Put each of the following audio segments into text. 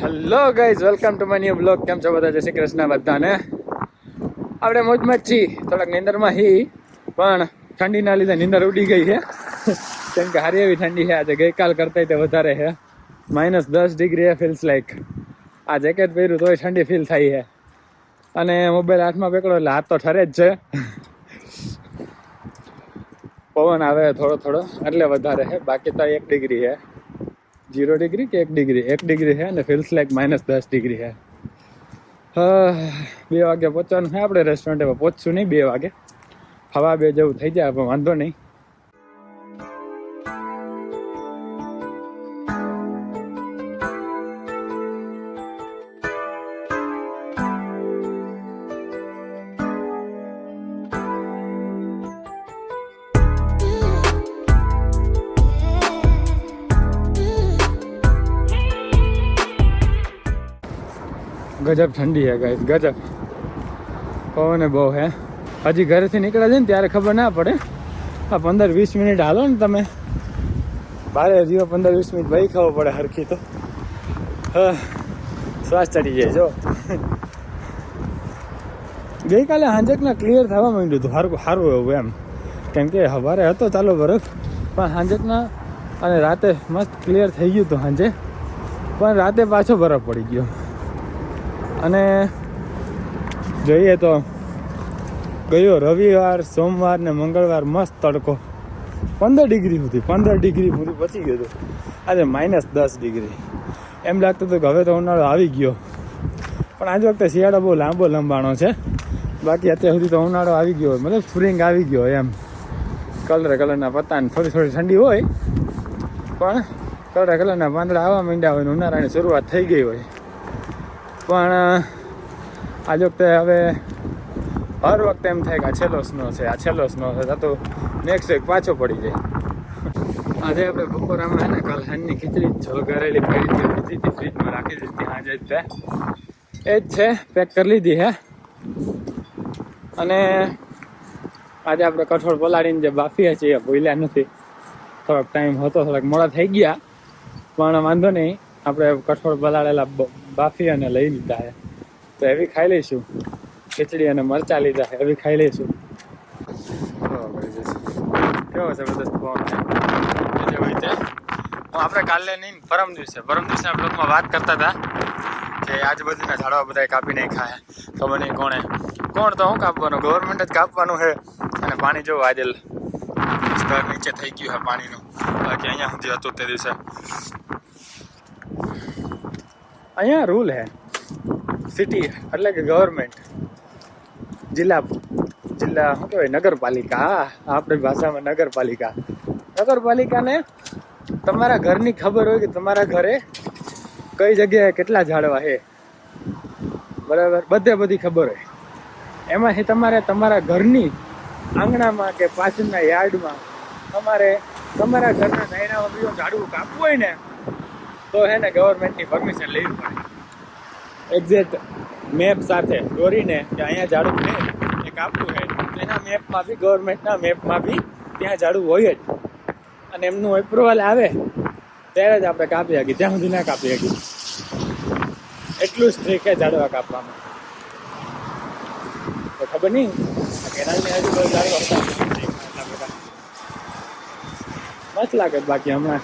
Hello guys, welcome to my new blog. કેમ છો બધા? જય શ્રી કૃષ્ણ બધાને. આપણે મોજમાં જ છીએ, થોડાક નીંદરમાં હી, પણ ઠંડીના લીધે નીંદર ઉડી ગઈ છે. કેમ કે હારી એવી ઠંડી છે આજે, ગઈકાલ કરતાં તે વધારે છે. -10 ડિગ્રી ફીલ્સ લાઈક. આ જેકેટ પહેર્યું તોય ઠંડી ફીલ થાય છે. અને મોબાઈલ હાથમાં પકડો એટલે હાથ તો ઠરે જ છે. પવન આવે થોડો થોડો એટલે વધારે છે, બાકી તો 1 ડિગ્રી છે. 0 ડિગ્રી કે 1 ડિગ્રી? 1 ડિગ્રી છે ને ફીલ્સ લાઈક -10 ડિગ્રી છે. 2 વાગે પહોંચવાનું છે આપણે રેસ્ટોરન્ટે. પહોંચશું નહીં 2 વાગે, 2:15 જેવું થઈ જાય, પણ વાંધો નહીં. ગજબ ઠંડી છે ગાઈસ, ગજબ. પવન બહુ હે. હજી ઘરેથી નીકળ્યા છે ને ત્યારે ખબર ના પડે. આ 15-20 મિનિટ હાલો ને તમે, બારે જીવો 15-20 મિનિટ ભાઈ ખબર પડે હરખી તો. શ્વાસ ચડી જાય જો. ગઈકાલે હાંજકના ક્લિયર થવા માંડ્યું હતું, સારું એવું એમ. કેમ કે સવારે હતો ચાલો બરફ, પણ હાંજકના અને રાતે મસ્ત ક્લિયર થઈ ગયું હતું સાંજે, પણ રાતે પાછો બરફ પડી ગયો. અને જોઈએ તો ગયો રવિવાર, સોમવાર ને મંગળવાર મસ્ત તડકો, 15 ડિગ્રી સુધી પહોંચી ગયો હતો. આજે -10 ડિગ્રી. એમ લાગતું હતું કે હવે તો ઉનાળો આવી ગયો, પણ આજ વખતે શિયાળો બહુ લંબાણો છે. બાકી અત્યાર સુધી તો ઉનાળો આવી ગયો, મતલબ સ્પ્રિંગ આવી ગયો એમ. કલરના પત્તા ને થોડી ઠંડી હોય, પણ કલરના પાંદડા આવવા માંડ્યા હોય ને ઉનાળાની શરૂઆત થઈ ગઈ હોય. પણ આજ વખતે હવે હર વખતે એમ થાય કે આ છેલ્લો સ્નો છે, તો નેક્સ્ટ વીક પાછો પડી જાય. આજે આપણે બપોરામાં હે ને કાલ હાંજની ખીચડી જલગારેલી પડી હતી, ફ્રીજમાં રાખી દીધી. આજે જ એ જ છે, પેક કરી લીધી હે. અને આજે આપણે કઠોળ પલાળીને જે બાફીએ છીએ એ ભૂલ્યા નથી. થોડોક ટાઈમ હતો, થોડાક મોડા થઈ ગયા, પણ વાંધો નહીં. આપણે કઠોળ પલાળેલા બાફી અને લઈ લીધા છે, તો એવી ખાઈ લઈશું. ખીચડી અને મરચાં લીધા છે, એવી ખાઈ લઈશું. કેવો જબરદસ્ત ફોન છે. આપણે કાલે નહીં, પરમ દિવસે બ્લોગમાં વાત કરતા હતા કે આજુબાજુના ઝાડવા બધા કાપી નાખ્યા છે. ખબર નહીં કોણ તો શું કાપવાનું, ગવર્મેન્ટ જ કાપવાનું છે. અને પાણી જો આજે સ્તર નીચે થઈ ગયું છે પાણીનું, બાકી અહીંયા સુધી હતું તે દિવસે. અહીંયા રૂલ હે, સિટી એટલે કે ગવર્મેન્ટ, જિલ્લા શું કહેવાય, નગરપાલિકા. આપણી ભાષામાં નગરપાલિકાને તમારા ઘરની ખબર હોય કે તમારા ઘરે કઈ જગ્યાએ કેટલા ઝાડવા છે, બરાબર, બધી ખબર હોય. એમાંથી તમારે તમારા ઘરની આંગણામાં કે પાછળના યાર્ડમાં તમારે તમારા ઘરના નાયણામાં બીજું ઝાડવું કાપવું હોય ને, તો હે ને ગવર્મેન્ટની પરમિશન લેવી પડે. એક્ઝેક્ટ મેપ સાથે દોરીને કે અહીંયા ઝાડવું છે એ કાપવું છે, એના મેપમાં બી, ગવર્મેન્ટના મેપમાં બી ત્યાં ઝાડવું હોય જ. અને એમનું એપ્રુવલ આવે ત્યારે જ આપણે કાપી શકીએ, ત્યાં સુધી ના કાપી શકીએ. એટલું સ્ટ્રીક છે ઝાડવા કાપવામાં. તો ખબર નહીં કેનાલની આજુબાજુ ઝાડવા મસ્ત લાગે. બાકી હમણાં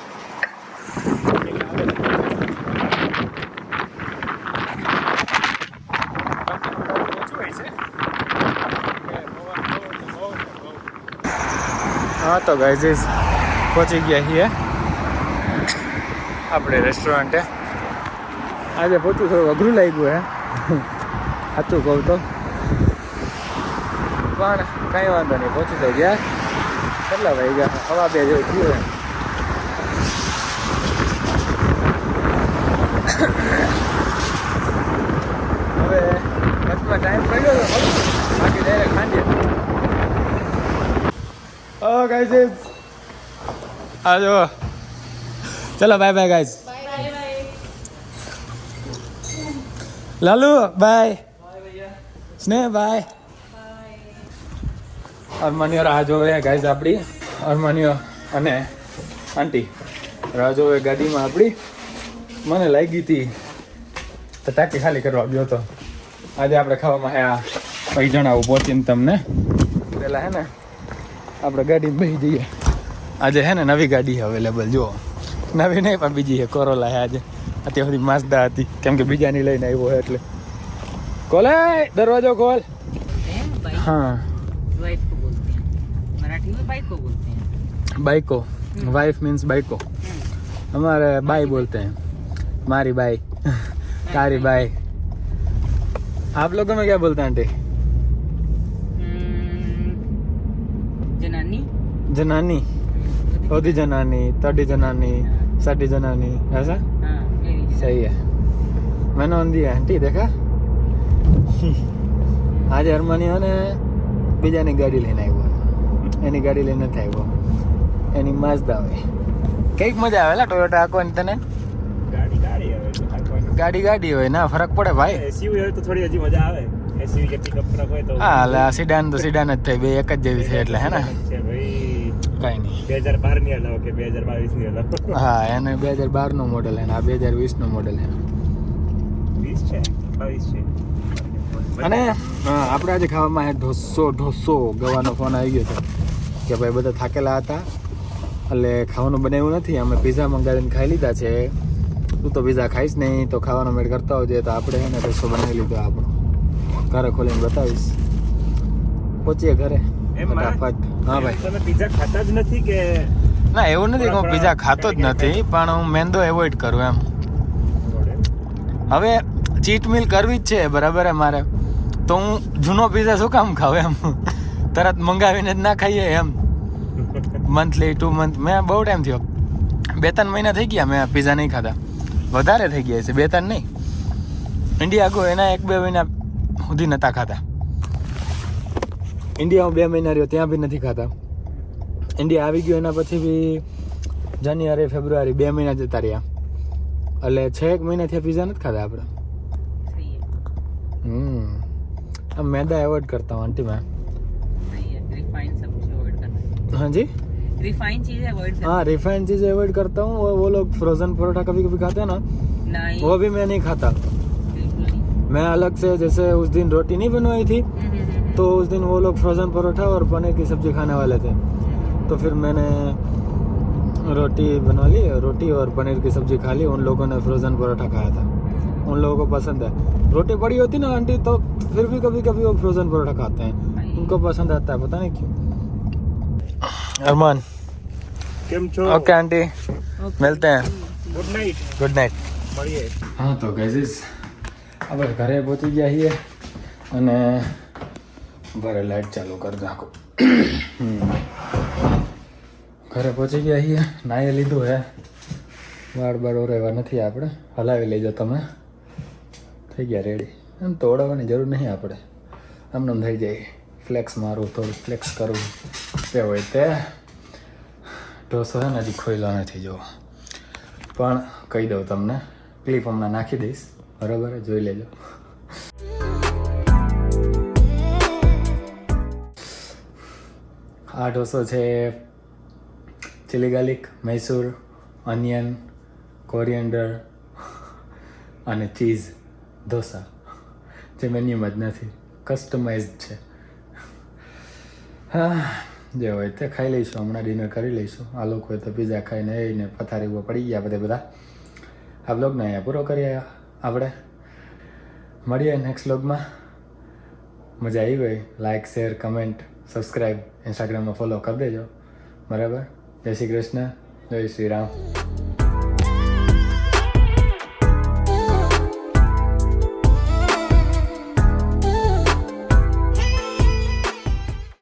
હા તો ગાઈઝ પહોંચી ગયા છીએ આપણે રેસ્ટોરન્ટે. આજે પહોંચવું થોડું અઘરું લાગ્યું હે, સાચું કહું તો, પણ કંઈ વાંધો નહીં, પહોંચી તો ગયા. કેટલા વાગ્યા? 2:15 જેવું થયું હે. હવે વચમાં ટાઈમ પડ્યો તો બાકી ડાયરેક્ટ સાંજે. ગાઈઝ આ જો, ચલો બાય ગાઈઝ. લાલુ બાય, સ્નેહ બાય. અરમાનીઓ રાહ જોવે ગાઈઝ, આપણી અરમાનીઓ અને આંટી રાહ જોવે ગાડીમાં આપણી. મને લાગી હતી તો ટાંકી ખાલી કરવા ગયો હતો. આજે આપણે ખાવામાં હે આ પછી જણાવું પહોંચીને તમને. પહેલાં હે ને આપણે ગાડીમાં બેસી જઈએ. આજે હે ને નવી ગાડી છે અવેલેબલ. જુઓ નવી નહીં પણ બીજી છે કોરોલા છે આજે. અત્યાર સુધી માઝદા હતી કેમ કે બીજાની લઈને આવ્યો હોય એટલે. ખોલે દરવાજો ખોલ. हाँ वाइफ को बोलते हैं मराठी में बाइक को बोलते हैं. बाइको वाइफ मीन्स बाइको. हमारे बाई बोलते हैं. मारी बाई तारी बाई. आप लोगों में क्या बोलते हैं आंटी? जनानी जनानी ओदी जनानी तडी जनानी साठी जनानी ऐसा हाँ मेरी सही है. मैंने ऑन दिया आंटी देखा. આજે હરમાની ને બીજાની ગાડી લઈને આવ્યો. એની ગાડી લઈને નથી આવ્યો. એની માઝદા હોય. કઈક મજા આવે ટોયોટા આકોની તને. ગાડી હોય ના ફરક પડે ભાઈ. એસયુવી હોય તો થોડી હજી મજા આવે. એસયુવી કે પિકઅપ ટ્રક હોય તો હા એટલે સીડાન તો સીડાન જ થાય. બે એક જ જેવી છે એટલે હે ને છે ભાઈ. કઈ નહીં 2012 ની અલાવ કે 2022 ની અલાવ. હા એને 2012 નું મોડેલ હે ને આ 2020 નું મોડેલ હે. 20 છે 22 છે. અને આપણે આજે ખાવામાં હે ઢોસો. ગવાનો ફોન આવી ગયો હતો કે ભાઈ બધા થાકેલા હતા એટલે ખાવાનું બનાવ્યું નથી. અમે પીઝા મંગાવીને ખાઈ લીધા છે. તું તો પીઝા ખાઈશ નહીં તો ખાવાનો મેળ કરતા હોજે. તો આપણે હે ને ઢોસો બનાવી લીધો આપણો. ઘરે ખોલીને બતાવીશ. પહોંચીએ ઘરે ફટાફટ. હા ભાઈ તમે પિઝા ખાતા જ નથી કે? ના એવું નથી કે હું પીઝા ખાતો જ નથી પણ હું મેંદો એવોઇડ કરું એમ. હવે ચીટ મીલ કરવી જ છે બરાબર હે મારે. તો હું જૂનો પીઝા શું કામ ખાવ એમ. તરત મંગાવીને જ ના ખાઈએ એમ. મંથલી 2 મંથ મેં બહુ ટાઈમ થયો 2-3 મહિના થઈ ગયા મેં પીઝા નહીં ખાતા. વધારે થઈ ગયા છે 2-3 નહીં. ઇન્ડિયા ગયો એના 1-2 મહિના સુધી નહોતા ખાતા. ઇન્ડિયામાં 2 મહિના રહ્યો ત્યાં બી નથી ખાતા. ઇન્ડિયા આવી ગયો એના પછી બી જાન્યુઆરી ફેબ્રુઆરી 2 મહિના જતા રહ્યા. એટલે 6 મહિનાથી પીઝા નથી ખાતા આપણે. सही है अब मैदा अवॉइड करता हूँ आंटी मैं. सही है रिफाइंड सब कुछ अवॉइड करना है. हाँ जी रिफाइंड चीजें अवॉइड करना हाँ रिफाइंड चीज़ें अवॉइड करता हूँ. वो लोग फ्रोजन परोठा कभी कभी खाते हैं ना नहीं वो भी मैं नहीं खाता. बिल्कुल नहीं. मैं अलग से जैसे उस दिन रोटी नहीं बनवाई थी तो उस दिन वो लोग फ्रोजन परोठा और पनीर की सब्जी खाने वाले थे. तो फिर मैंने रोटी बनवा ली. रोटी और पनीर की सब्जी खा ली. उन लोगों ने फ्रोजन परोठा खाया था. उन लोगों को पसंद है. रोटी पड़ी होती ना आंटी तो फिर भी कभी कभी वो फ्रोजन परोठा खाते हैं. उनको पसंद आता है पता नहीं क्यों. अरमान કેમ છો? ओके आंटी मिलते हैं. Good night. Good night. મળીએ. હા તો ગાઈઝ આપણે ઘરે પહોંચી ગયા છીએ અને ઘરે લાઈટ ચાલુ કરી નાખો. ઘરે પહોંચી ગયા છીએ. નાહી લીધું હે. વાળ ઓરેવા નથી આપણે. હલાવી લેજો તમે. થઈ ગયા રેડી. એમ તો ઓળવવાની જરૂર નહીં આપણે. આમ થઈ જાય. ફ્લેક્સ મારું થોડું ફ્લેક્સ કરવું તે હોય તે. ઢોસો છે ને હજી ખોઈલો નથી જોવો પણ કહી દઉં તમને. ક્લિપ હમણાં નાખી દઈશ બરાબર જોઈ લેજો. આ ઢોસો છે chilli garlic Mysore onion coriander અને ચીઝ ઢોસા જે મેન્યુમાં જ નથી કસ્ટમાઇઝડ છે. હા જે હોય તે ખાઈ લઈશું. હમણાં ડિનર કરી લઈશું. આ લોકોએ તો પીઝા ખાઈને એને પથારી ઉપર પડી ગયા બધા. આ બ્લોગને અહીંયા પૂરો કરીએ આપણે. મળીએ નેક્સ્ટ બ્લોગમાં. મજા આવી હોય લાઇક શેર કમેન્ટ સબસ્ક્રાઈબ ઇન્સ્ટાગ્રામમાં ફોલો કરી દેજો બરાબર. જય શ્રી કૃષ્ણ જય શ્રી રામ.